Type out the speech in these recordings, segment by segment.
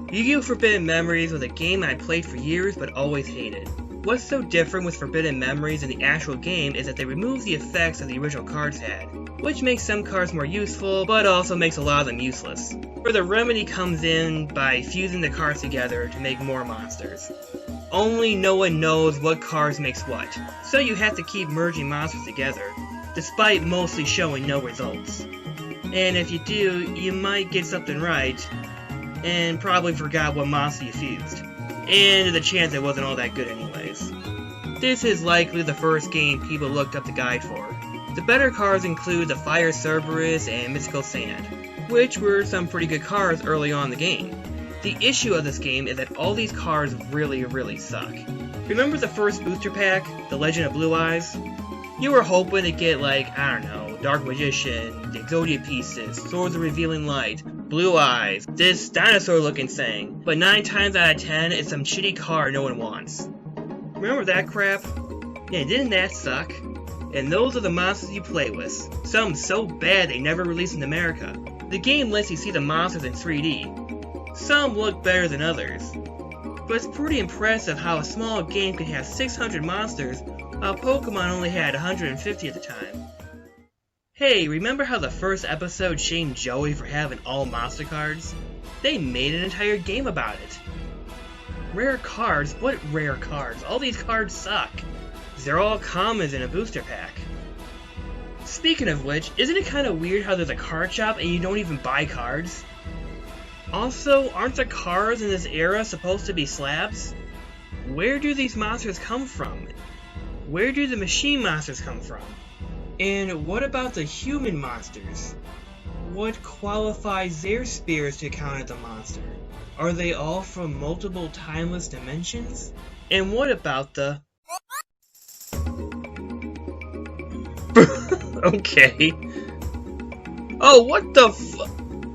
Yugioh Forbidden Memories was a game I played for years but always hated. What's so different with Forbidden Memories in the actual game is that they remove the effects that the original cards had, which makes some cards more useful, but also makes a lot of them useless. Where the remedy comes in by fusing the cards together to make more monsters. Only no one knows what cards makes what, so you have to keep merging monsters together, despite mostly showing no results. And if you do, you might get something right, and probably forgot what monster you fused. And the chance it wasn't all that good anyways. This is likely the first game people looked up the guide for. The better cards include the Fire Cerberus and Mystical Sand, which were some pretty good cards early on in the game. The issue of this game is that all these cards really suck. Remember the first booster pack, The Legend of Blue Eyes? You were hoping to get like, I don't know, Dark Magician, the Exodia Pieces, Swords of Revealing Light, Blue Eyes, this dinosaur looking thing, but 9 times out of 10 it's some shitty card no one wants. Remember that crap? Yeah, didn't that suck? And those are the monsters you play with. Some so bad they never released in America. The game lets you see the monsters in 3D. Some look better than others. But it's pretty impressive how a small game can have 600 monsters while Pokemon only had 150 at the time. Hey, remember how the first episode shamed Joey for having all monster cards? They made an entire game about it. Rare cards? What rare cards? All these cards suck. They're all commons in a booster pack. Speaking of which, isn't it kind of weird how there's a card shop and you don't even buy cards? Also, aren't the cards in this era supposed to be slabs? Where do these monsters come from? Where do the machine monsters come from? And what about the human monsters? What qualifies their spirits to count as a monster? Are they all from multiple timeless dimensions? And what about the... Okay. Oh, what the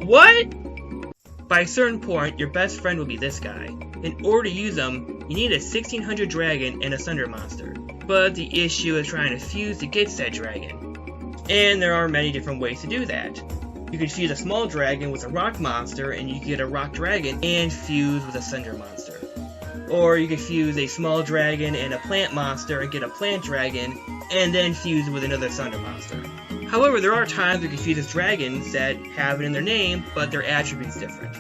What? By a certain point, your best friend will be this guy. In order to use them, you need a 1600 dragon and a Thunder monster. But the issue is trying to fuse to get said dragon. And there are many different ways to do that. You could fuse a small dragon with a rock monster and you get a rock dragon and fuse with a Thunder monster. Or you could fuse a small dragon and a plant monster and get a plant dragon and then fuse with another Thunder monster. However, there are times you can fuse dragons that have it in their name, but their attributes different.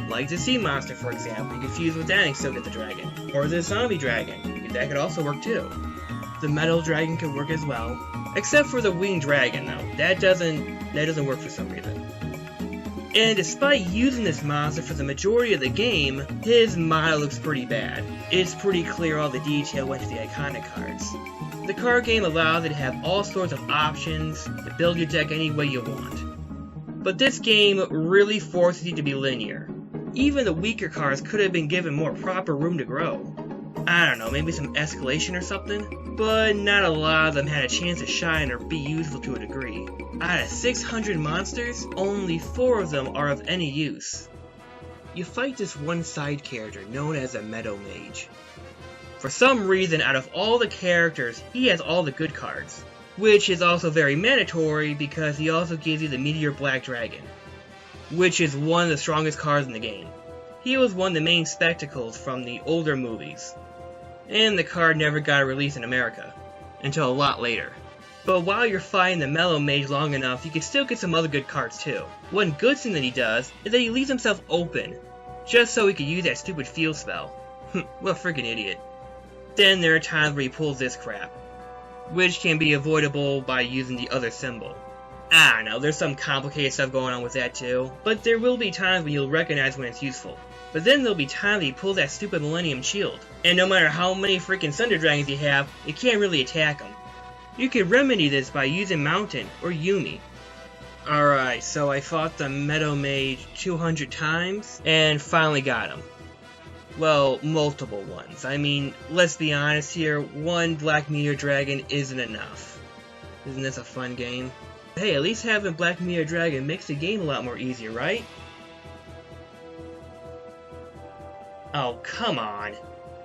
Like the sea monster, for example, you can fuse with that and still get the dragon. Or the zombie dragon, that could also work too. The metal dragon could work as well, except for the winged dragon though. That doesn't work for some reason. And despite using this monster for the majority of the game, his model looks pretty bad. It's pretty clear all the detail went to the iconic cards. The card game allows you to have all sorts of options to build your deck any way you want. But this game really forces you to be linear. Even the weaker cards could have been given more proper room to grow. I don't know, maybe some escalation or something? But not a lot of them had a chance to shine or be useful to a degree. Out of 600 monsters, only 4 of them are of any use. You fight this one side character known as a Meadow Mage. For some reason, out of all the characters, he has all the good cards. Which is also very mandatory because he also gives you the Meteor Black Dragon, which is one of the strongest cards in the game. He was one of the main spectacles from the older movies. And the card never got a release in America, until a lot later. But while you're fighting the Mellow Mage long enough, you can still get some other good cards too. One good thing that he does is that he leaves himself open, just so he can use that stupid field spell. What a freaking idiot. Then there are times where he pulls this crap, which can be avoidable by using the other symbol. I don't know, there's some complicated stuff going on with that too, but there will be times when you'll recognize when it's useful. But then there'll be times when he pulls that stupid Millennium Shield, and no matter how many freaking Thunder Dragons you have, you can't really attack them. You could remedy this by using Mountain or Yumi. Alright, so I fought the Meadow Mage 200 times, and finally got him. Well, multiple ones. I mean, let's be honest here, one Black Meteor Dragon isn't enough. Isn't this a fun game? Hey, at least having Black Meteor Dragon makes the game a lot more easier, right? Oh, come on.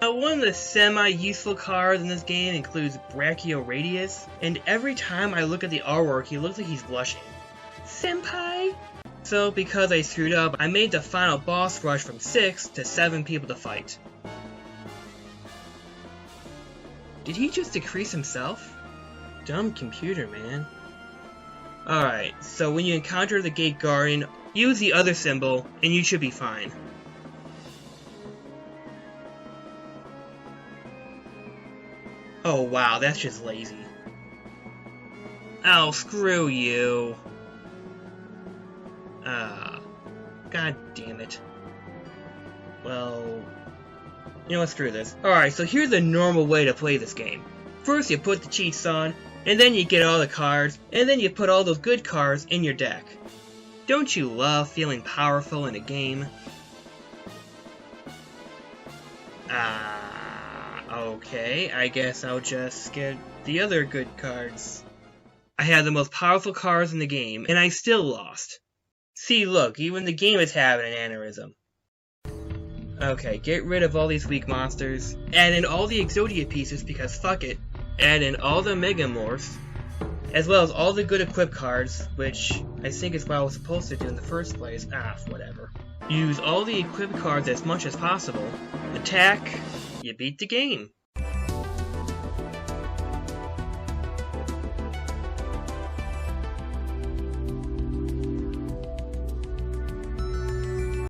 Now, one of the semi-useful cards in this game includes Brachioradius, and every time I look at the artwork, he looks like he's blushing. Senpai? So, because I screwed up, I made the final boss rush from 6 to 7 people to fight. Did he just decrease himself? Dumb computer, man. Alright, so when you encounter the Gate Guardian, use the other symbol, and you should be fine. Oh wow, that's just lazy. Oh, screw you. God damn it. Well, you know what, screw this. Alright, so here's the normal way to play this game. First you put the cheats on, and then you get all the cards, and then you put all those good cards in your deck. Don't you love feeling powerful in a game? Okay, I guess I'll just get the other good cards. I had the most powerful cards in the game, and I still lost. See, look, even the game is having an aneurysm. Okay, get rid of all these weak monsters. Add in all the Exodia pieces because fuck it. Add in all the Megamorphs, as well as all the good equip cards, which I think is what I was supposed to do in the first place. Whatever. Use all the equip cards as much as possible. Attack, you beat the game.